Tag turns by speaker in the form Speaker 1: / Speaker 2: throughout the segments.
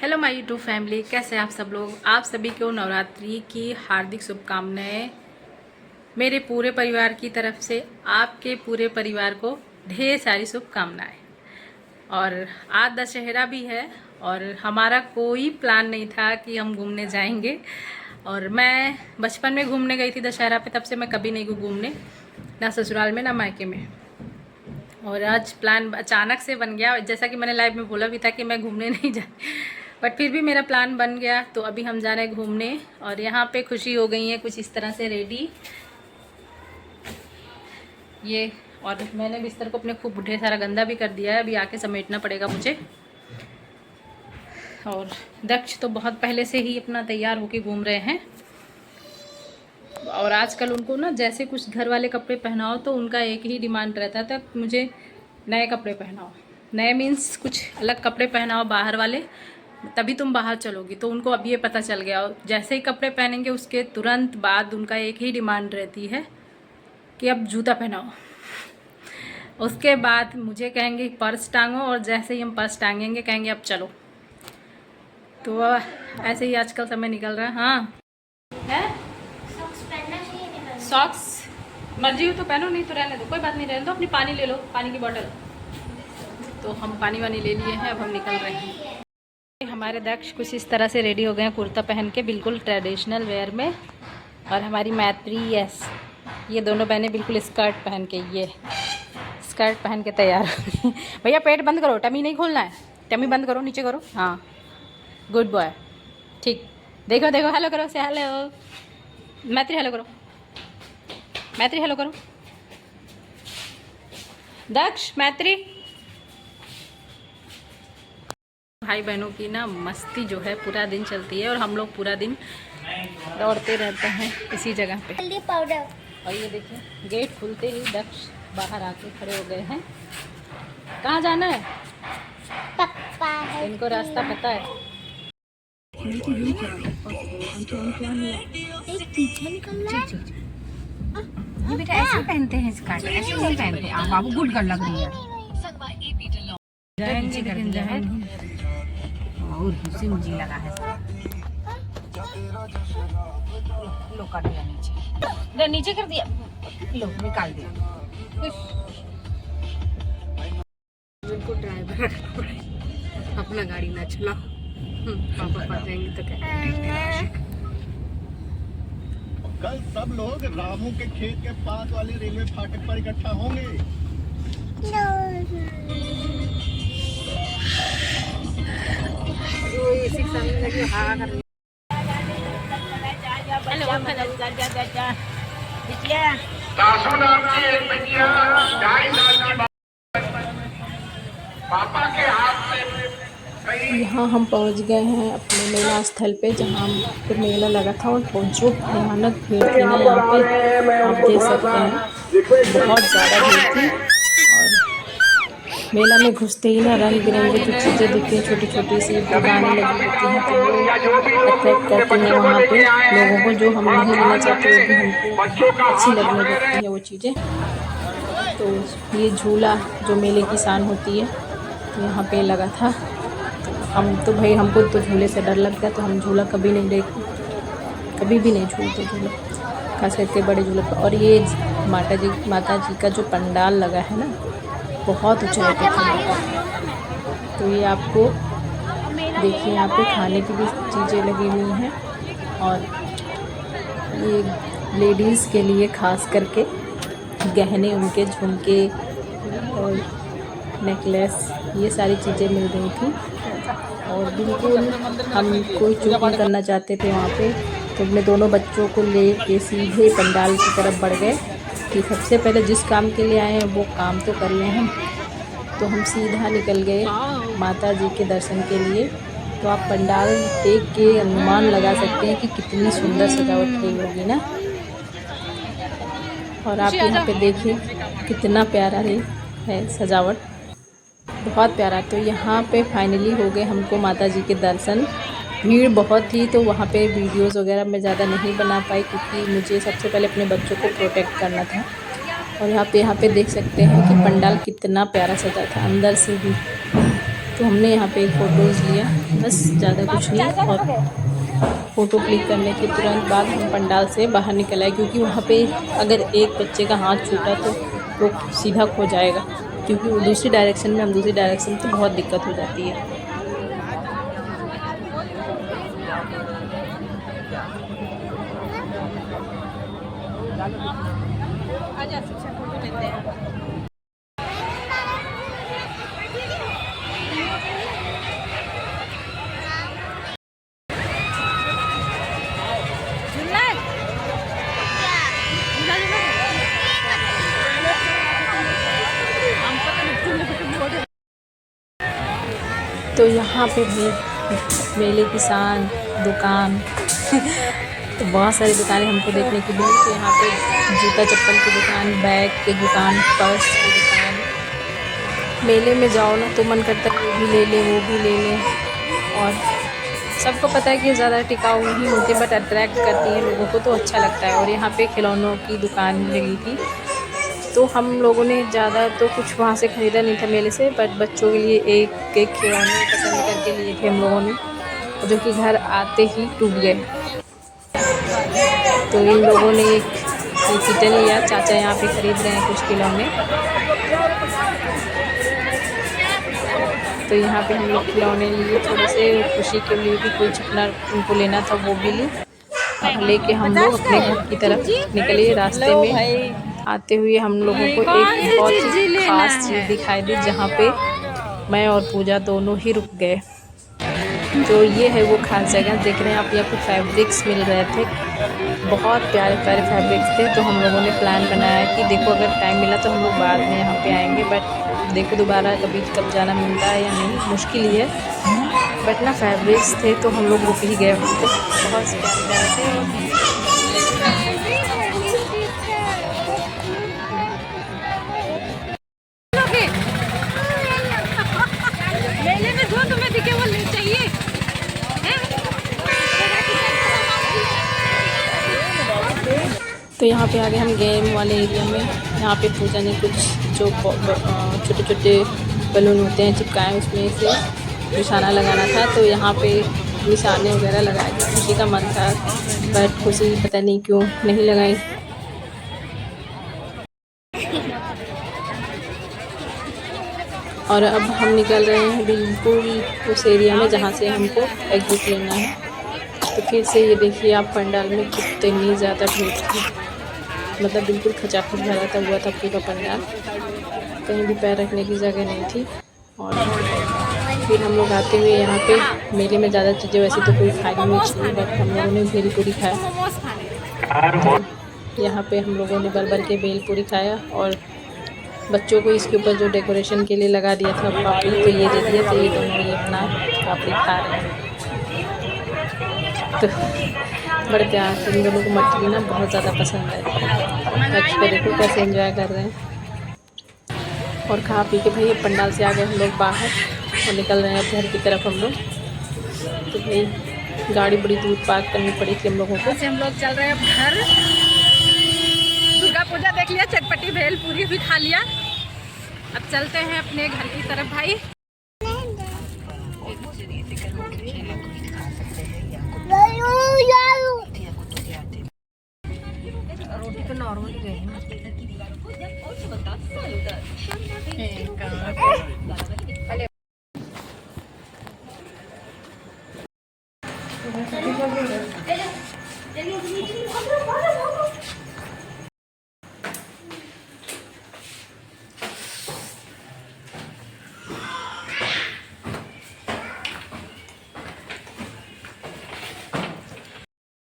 Speaker 1: Hello my YouTube family, कैसे हैं आप सब लोग। आप सभी को नवरात्रि की हार्दिक शुभकामनाएं। मेरे पूरे परिवार की तरफ से आपके पूरे परिवार को ढेर सारी शुभकामनाएं। और आज दशहरा भी है और हमारा कोई प्लान नहीं था कि हम घूमने जाएंगे। और मैं बचपन में घूमने गई थी दशहरा पे, तब से मैं कभी नहीं गई घूमने, ना ससुराल में ना मायके में। और आज प्लान अचानक से बन गया, जैसा कि मैंने लाइव में बोला भी था कि मैं घूमने नहीं जा, बट फिर भी मेरा प्लान बन गया। तो अभी हम जा रहे हैं घूमने। और यहाँ पे खुशी हो गई है कुछ इस तरह से रेडी ये। और मैंने बिस्तर को अपने खूब ढेर सारा गंदा भी कर दिया है, अभी आके समेटना पड़ेगा मुझे। और दक्ष तो बहुत पहले से ही अपना तैयार होके घूम रहे हैं। और आजकल उनको ना जैसे कुछ घर वाले कपड़े पहनाओ तो उनका एक ही डिमांड रहता था, मुझे नए कपड़े पहनाओ। नए मीन्स कुछ अलग कपड़े पहनाओ बाहर वाले, तभी तुम बाहर चलोगी। तो उनको अब ये पता चल गया, जैसे ही कपड़े पहनेंगे उसके तुरंत बाद उनका एक ही डिमांड रहती है कि अब जूता पहनाओ। उसके बाद मुझे कहेंगे पर्स टांगो, और जैसे ही हम पर्स टांगेंगे कहेंगे अब चलो। तो ऐसे ही आजकल समय निकल रहा है। हाँ है सॉक्स मर्जी हो तो पहनो, नहीं तो रहने दो, कोई बात नहीं, रहने दो। अपनी पानी ले लो, पानी की बोतल। तो हम पानी वानी ले लिए हैं, अब हम निकल रहे हैं। हमारे दक्ष कुछ इस तरह से रेडी हो गए हैं, कुर्ता पहन के बिल्कुल ट्रेडिशनल वेयर में। और हमारी मैत्री यस, ये दोनों बहनें बिल्कुल स्कर्ट पहन के, ये स्कर्ट पहन के तैयार। भैया पेट बंद करो, टमी नहीं खोलना है, टमी बंद करो, नीचे करो। हाँ गुड बॉय, ठीक। देखो देखो, हेलो करो, से हेलो। मैत्री हेलो करो, मैत्री हेलो करो। दक्ष मैत्री। भाई बहनों की ना मस्ती जो है पूरा दिन चलती है, और हम लोग पूरा दिन दौड़ते रहते हैं इसी जगह पे। हल्दी पाउडर। और ये देखिए गेट खुलते ही दक्ष बाहर आके खड़े हो गए हैं। कहाँ जाना है? पप्पा है, इनको रास्ता पता है।
Speaker 2: ये बेटा ऐसे पहनते हैं स्कर्ट, ऐसे नहीं पहनते। बाबू गुड गर्ल लग रही है।
Speaker 1: जाएंगे
Speaker 2: कर दिया है और दूसरी मुझे लगा है। लो कर दिया नीचे, नीचे कर दिया, लो निकाल दिया।
Speaker 1: उनको ड्राइवर अपना गाड़ी ना चलाओ, पापा पा जाएंगे तो क्या।
Speaker 3: कल सब लोग रामू के खेत के पास वाले रेलवे फाटक पर इकट्ठा होंगे। पापा के हाथ में।
Speaker 1: यहाँ हम पहुँच गए हैं अपने मेला स्थल पे, जहाँ पे मेला लगा था। और जो भयानक भीड़ थी ना यहाँ पे, आप देख सकते हैं बहुत ज़्यादा भीड़ थी। और मेला में घुसते ही ना रंग बिरंगी जो चीज़ें दिखती हैं, छोटी छोटी सी दुकानें लगी होती हैं, तो वो अट्रैक्ट करती हैं वहाँ पे लोगों को। जो हम नहीं लेना चाहते वो भी हमको अच्छी लगने लगती है वो चीज़ें। तो ये झूला जो मेले की शान होती है, तो यहाँ पे लगा था। हम तो भाई, हमको तो झूले से डर लगता है, तो हम झूला कभी नहीं देखते, कभी भी नहीं झूलते झूला, खास करके बड़े झूले पर। और ये माता जी का जो पंडाल लगा है ना, बहुत ऊंचाई पे था। तो ये आपको देखिए, यहाँ पे खाने की भी चीज़ें लगी हुई हैं। और ये लेडीज़ के लिए खास करके गहने, उनके झुमके और नेकलेस, ये सारी चीज़ें मिल रही थी। और बिल्कुल हम कोई चूक नहीं करना चाहते थे वहाँ पे, तो अपने दोनों बच्चों को ले के सीधे पंडाल की तरफ बढ़ गए कि सबसे पहले जिस काम के लिए आए हैं वो काम तो कर लें हम। तो हम सीधा निकल गए माता जी के दर्शन के लिए। तो आप पंडाल देख के अनुमान लगा सकते हैं कि कितनी सुंदर सजावट की होगी ना। और आप यहाँ पे देखिए कितना प्यारा है सजावट, बहुत प्यारा। तो यहाँ पे फाइनली हो गए हमको माता जी के दर्शन। भीड़ बहुत थी, तो वहाँ पे वीडियोस वगैरह मैं ज़्यादा नहीं बना पाई, क्योंकि मुझे सबसे पहले अपने बच्चों को प्रोटेक्ट करना था। और यहाँ पे देख सकते हैं कि पंडाल कितना प्यारा सजा था अंदर से भी। तो हमने यहाँ पे फ़ोटोज़ लिया, बस ज़्यादा कुछ नहीं। और फ़ोटो क्लिक करने के तुरंत बाद हम पंडाल से बाहर निकल आए, क्योंकि वहाँ पे अगर एक बच्चे का हाथ छूटा तो वो सीधा खो जाएगा, क्योंकि वो दूसरी डायरेक्शन में, हम दूसरी डायरेक्शन में, तो बहुत दिक्कत हो जाती है। तो यहाँ पे भी मेले की शान दुकान तो बहुत सारी दुकानें हमको देखने को मिली। तो यहाँ पे जूता चप्पल की दुकान, बैग की दुकान, पर्स की दुकान। मेले में जाओ ना तो मन करता है ये भी ले लें, वो भी ले लें। और सबको पता है कि ज़्यादा टिकाऊ नहीं होती, बट अट्रैक्ट करती हैं लोगों को, तो अच्छा लगता है। और यहाँ पे खिलौनों की दुकान लगी थी, तो हम लोगों ने ज़्यादा तो कुछ वहाँ से ख़रीदा नहीं था मेले से, बट बच्चों के लिए एक एक खिलौने पसंद करके लिए थे हम लोगों ने, जो कि घर आते ही टूट गए। तो इन लोगों ने एक किचन लिया, चाचा यहाँ पे ख़रीद रहे हैं कुछ खिलौने। तो यहाँ पे हम लोग खिलौने लिए, थोड़े से खुशी के लिए भी कुछ अपना उनको लेना था वो भी ली, और लेके हम लोग अपने घर की तरफ निकले। रास्ते में आते हुए हम लोगों को एक बहुत ही ख़ास चीज़ दिखाई दी, जहाँ पे मैं और पूजा दोनों ही रुक गए। तो ये है वो खास जगह, देख रहे हैं आप, यहाँ पे फैब्रिक्स मिल रहे थे, बहुत प्यारे प्यारे फैब्रिक्स थे। तो हम लोगों ने प्लान बनाया कि देखो अगर टाइम मिला तो हम लोग बाद में यहाँ पे आएंगे, बट देखो दोबारा कभी कब जाना मिलता है या नहीं, मुश्किल ही है। बट ना फैब्रिक्स थे तो हम लोग रुक ही गए, बहुत प्यारे प्यारे थे। तो यहाँ पे आगे हम गेम वाले एरिया में, यहाँ पे पूजा ने कुछ जो छोटे छोटे बलून होते हैं चिपकाए, उसमें से निशाना लगाना था। तो यहाँ पे निशाने वगैरह लगाए, खुशी का मन था, बट खुशी पता नहीं क्यों नहीं लगाई। और अब हम निकल रहे हैं बिल्कुल उस एरिया में जहाँ से हमको एग्जिट लेना है। तो फिर से ये देखिए आप, पंडाल में कितनी ज़्यादा भीड़ थी, मतलब बिल्कुल खचाखच भरा था हुआ था पूरा पंडाल, कहीं भी पैर रखने की जगह नहीं थी। और फिर हम लोग आते हुए यहाँ पे मेले में ज़्यादा चीज़ें वैसे तो कोई खाई नहीं चाहिए, बट हम लोगों ने भेलपूरी खाया। यहाँ पे हम लोगों ने भर के भेलपूरी खाया, और बच्चों को इसके ऊपर जो डेकोरेशन के लिए लगा दिया था पापड़ी, तो ये दे दिया। तो ये दोनों ये अपना पापड़ी खा रहे हैं। तो बड़े प्यार से इन दोनों को मछली ना बहुत ज़्यादा पसंद है। बच्चे देखो कैसे एंजॉय कर रहे हैं। और खा पी के भाई पंडाल से आ गए हम लोग बाहर और निकल रहे हैं घर की तरफ हम लोग। तो भाई गाड़ी बड़ी दूर पार्क करनी पड़ी थी हम लोगों को।
Speaker 2: हम लोग चल रहे हैं अब घर। दुर्गा पूजा देख लिया, चटपटी भेल पूरी भी खा लिया, अब चलते हैं अपने घर की तरफ भाई। रोटी तो नॉर्मल ही है।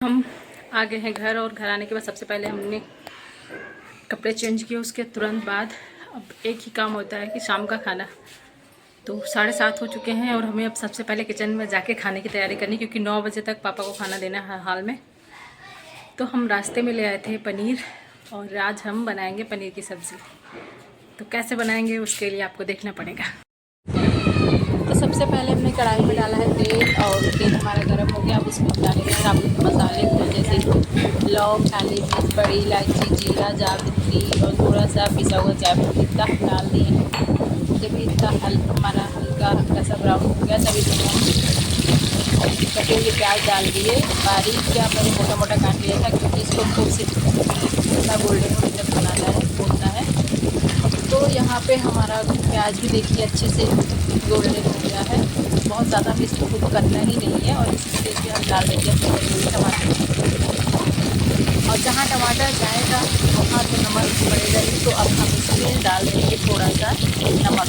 Speaker 1: हम आ गए हैं घर, और घर आने के बाद सबसे पहले हमने कपड़े चेंज किए। उसके तुरंत बाद अब एक ही काम होता है कि शाम का खाना। तो 7:30 हो चुके हैं और हमें अब सबसे पहले किचन में जाके खाने की तैयारी करनी, क्योंकि 9 बजे तक पापा को खाना देना है हाल में। तो हम रास्ते में ले आए थे पनीर, और आज हम बनाएंगे पनीर की सब्ज़ी। तो कैसे बनाएंगे उसके लिए आपको देखना पड़ेगा। तो सबसे पहले हमने कढ़ाई में डाला है तेल, और तेल हमारा गर्म हो गया। अब इसमें डालेंगे साबुत मसाले को, जैसे लौंग, काली मिर्च, बड़ी इलायची, जीरा, जावित्री और थोड़ा सा पिसा हुआ जायफल, इतना डाल दिए। जब इतना हमारा हल्का सा ब्राउन हो गया तभी तो हम कटे हुए प्याज डाल दिए। बारीक क्या मैंने मोटा मोटा काट लिया था, क्योंकि इसको खूब से थोड़ा गोल्डन गोल्डन बनाना है, भूनना है। तो यहाँ पे हमारा प्याज भी देखिए अच्छे से गोल्डन हो गया है। बहुत ज़्यादा हमें इसको कुक करना ही नहीं है। और इस स्टेज पे हम डाल देंगे अपने कटे हुए टमाटर। और जहाँ टमाटर जाएगा वहाँ तो नमक पड़ेगा ही, तो अब हम इसमें डाल देंगे थोड़ा सा नमक,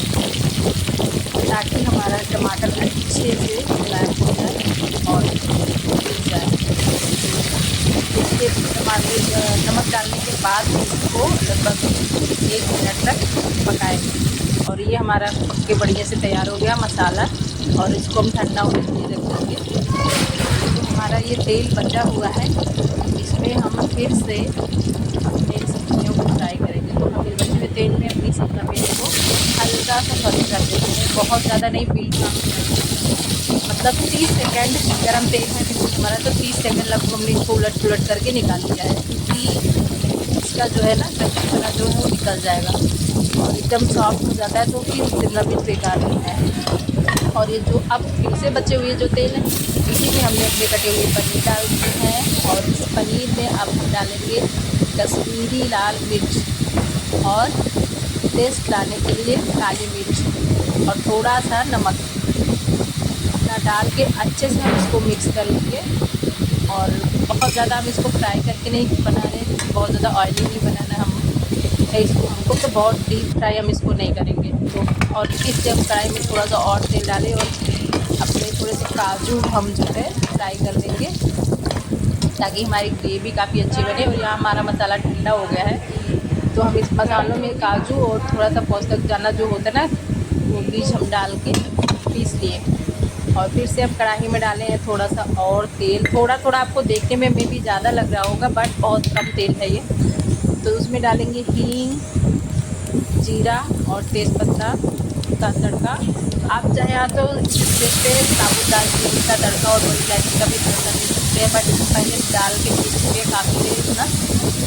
Speaker 1: ताकि हमारा टमाटर अच्छे से ब्लैक हो जाए और मिल जाए। इसके टमाटर नमक डालने के बाद इसको लगभग 1 मिनट तक पकाएंगे। और ये हमारा पक के बढ़िया से तैयार हो गया मसाला, और इसको हम ठंडा होने के लिए रख देंगे। तो हमारा ये तेल बचा हुआ है, इसमें हम फिर से अपने सब्जियों को फ्राई करेंगे। तो हम इस बचे हुए तेल में अपनी शिमला मिर्च को हल्का सा फ्राई कर देते हैं, बहुत ज़्यादा नहीं, बिल्कुल मतलब 30 सेकेंड गर्म तेल में बिल्कुल हमारा, तो 30 सेकेंड लगभग हमने इसको उलट पुलट करके निकाल लिया है, क्योंकि इसका जो है ना कच्चापना जो है वो निकल जाएगा और एकदम सॉफ्ट हो जाता है, तो फिर शिमला मिर्च बेकार रहता है। और ये जो अब फिर से बचे हुए जो तेल है, इसी में हमने अपने कटे हुए पनीर डाल दिए हैं। और इस पनीर में अब हम डालेंगे कश्मीरी लाल मिर्च और टेस्ट लाने के लिए काली मिर्च और थोड़ा सा नमक डाल के अच्छे से हम इसको मिक्स कर लेंगे। और बहुत ज़्यादा हम इसको फ्राई करके नहीं बना रहे, बहुत ज़्यादा ऑयली नहीं बनाना इसको, हमको तो बहुत डीप फ्राई हम इसको नहीं करेंगे। तो और इससे हम फ्राई में थोड़ा सा और तेल डालें और अपने थोड़े से काजू हम जो है फ्राई कर देंगे, ताकि हमारी ग्रेवी काफ़ी अच्छी बने। और यहाँ हमारा मसाला ठंडा हो गया है, तो हम इस मसालों में काजू और थोड़ा सा पौष्टिक दाना जो होता है ना, वो बीज हम डाल के पीस लिए। और फिर से अब कढ़ाई में डाले हैं थोड़ा सा और तेल, थोड़ा थोड़ा आपको देखने में भी ज़्यादा लग रहा होगा, बट बहुत कम तेल है ये। तो उसमें डालेंगे हींग, जीरा और तेज़पत्ता का तड़का। आप चाहे तो इस पे साबुत दालचीनी का तड़का और बड़ी इलायची का भी तड़का दे सकते हैं, बट पहले डाल के पीस के काफ़ी देर ना,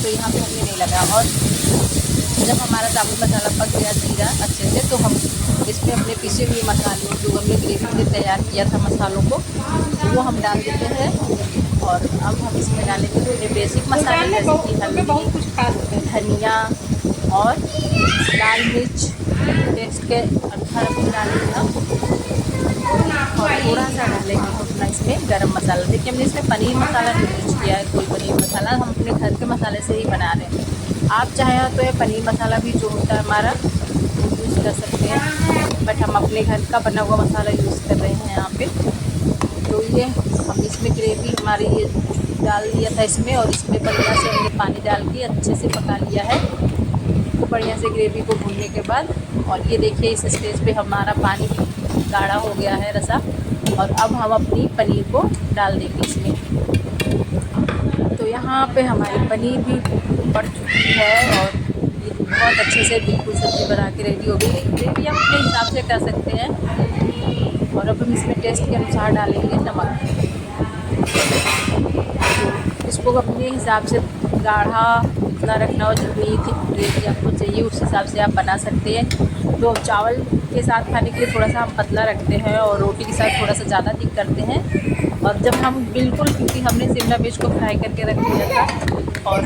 Speaker 1: तो यहाँ पे हमने नहीं लगा। और जब हमारा साबुत मसाला पक गया जीरा अच्छे से, तो हम इसमें अपने पिसे हुए मसालों जो हमने ग्रेवी में तैयार किया था मसालों को, वो हम डाल देते हैं। और अब हम इसमें डालेंगे तो ये बेसिक मसाले जैसे कि हल्दी, धनिया और लाल मिर्च टेस्ट के अनुसार डालेंगे। और थोड़ा सा डालेंगे अपना इसमें गरम मसाला। देखिए हमने इसमें पनीर मसाला नहीं यूज किया है, कोई पनीर मसाला, हम अपने घर के मसाले से ही बना रहे हैं। आप चाहें तो ये पनीर मसाला भी जो होता है हमारा यूज़ कर सकते हैं, बट हम अपने घर का बना हुआ मसाला यूज़ कर रहे हैं यहाँ पे। तो ये हम इसमें ग्रेवी हमारी ये डाल दिया था इसमें, और इसमें बढ़िया से हमने पानी डाल के अच्छे से पका लिया है बढ़िया से ग्रेवी को भूनने के बाद। और ये देखिए इस स्टेज पे हमारा पानी गाढ़ा हो गया है रसा, और अब हम अपनी पनीर को डाल देंगे इसमें। तो यहाँ पे हमारी पनीर भी पड़ चुकी है और ये बहुत अच्छे से बिल्कुल सब्ज़ी बना के रेडी हो गई। ग्रेवी हम अपने हिसाब से कर सकते हैं। और अब हम इसमें टेस्ट के अनुसार डालेंगे नमक। तो इसको अपने हिसाब से गाढ़ा जितना रखना हो, जितनी ग्रेवी आपको चाहिए उस हिसाब से आप बना सकते हैं। तो चावल के साथ खाने के लिए थोड़ा सा हम पतला रखते हैं और रोटी के साथ थोड़ा सा ज़्यादा थिक करते हैं। और जब हम बिल्कुल, क्योंकि हमने शिमला मिर्च को फ्राई करके रख दिया था और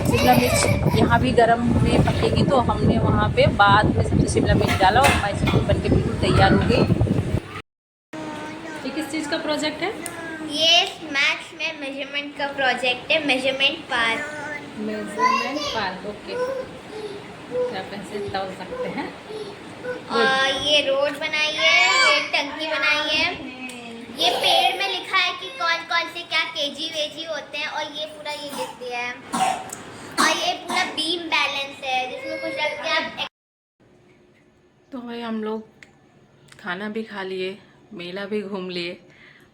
Speaker 1: शिमला मिर्च यहाँ भी गर्म में पकेगी, तो हमने वहाँ पे बाद में सबसे शिमला मिर्च डाला और हमारी सब्ज़ी बन के बिल्कुल तैयार हो गई। ये किस चीज़ का प्रोजेक्ट है?
Speaker 4: ये मैथ्स में मेजरमेंट का प्रोजेक्ट है, measurement park.
Speaker 1: Measurement park, okay. क्या आप ऐसे तोल सकते हैं?
Speaker 4: और ये रोड बनाई है, ये टंकी बनाई है, ये पेड़ में लिखा है कि कौन कौन से क्या केजी वेजी होते हैं, और ये पूरा ये लिख दिया है। और ये पूरा बीम बैलेंस है जिसमें कुछ रख के आप।
Speaker 1: तो भाई हम लोग खाना भी खा लिए, मेला भी घूम लिए,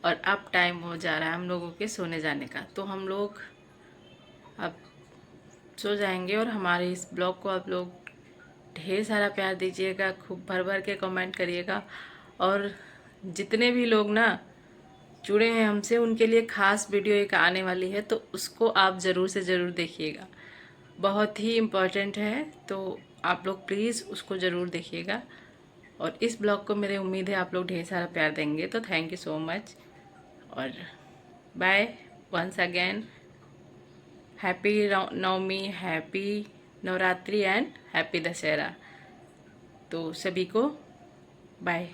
Speaker 1: और अब टाइम हो जा रहा है हम लोगों के सोने जाने का। तो हम लोग अब सो जाएंगे। और हमारे इस ब्लॉग को आप लोग ढेर सारा प्यार दीजिएगा, खूब भर भर के कमेंट करिएगा। और जितने भी लोग ना जुड़े हैं हमसे, उनके लिए ख़ास वीडियो एक आने वाली है, तो उसको आप ज़रूर से ज़रूर देखिएगा, बहुत ही इम्पोर्टेंट है। तो
Speaker 5: आप लोग प्लीज़ उसको ज़रूर देखिएगा। और इस ब्लॉग को मेरे उम्मीद है आप लोग ढेर सारा प्यार देंगे, तो थैंक यू सो मच। और bye once again. Happy Navami, happy Navratri and happy Dussehra. तो सभी को बाय।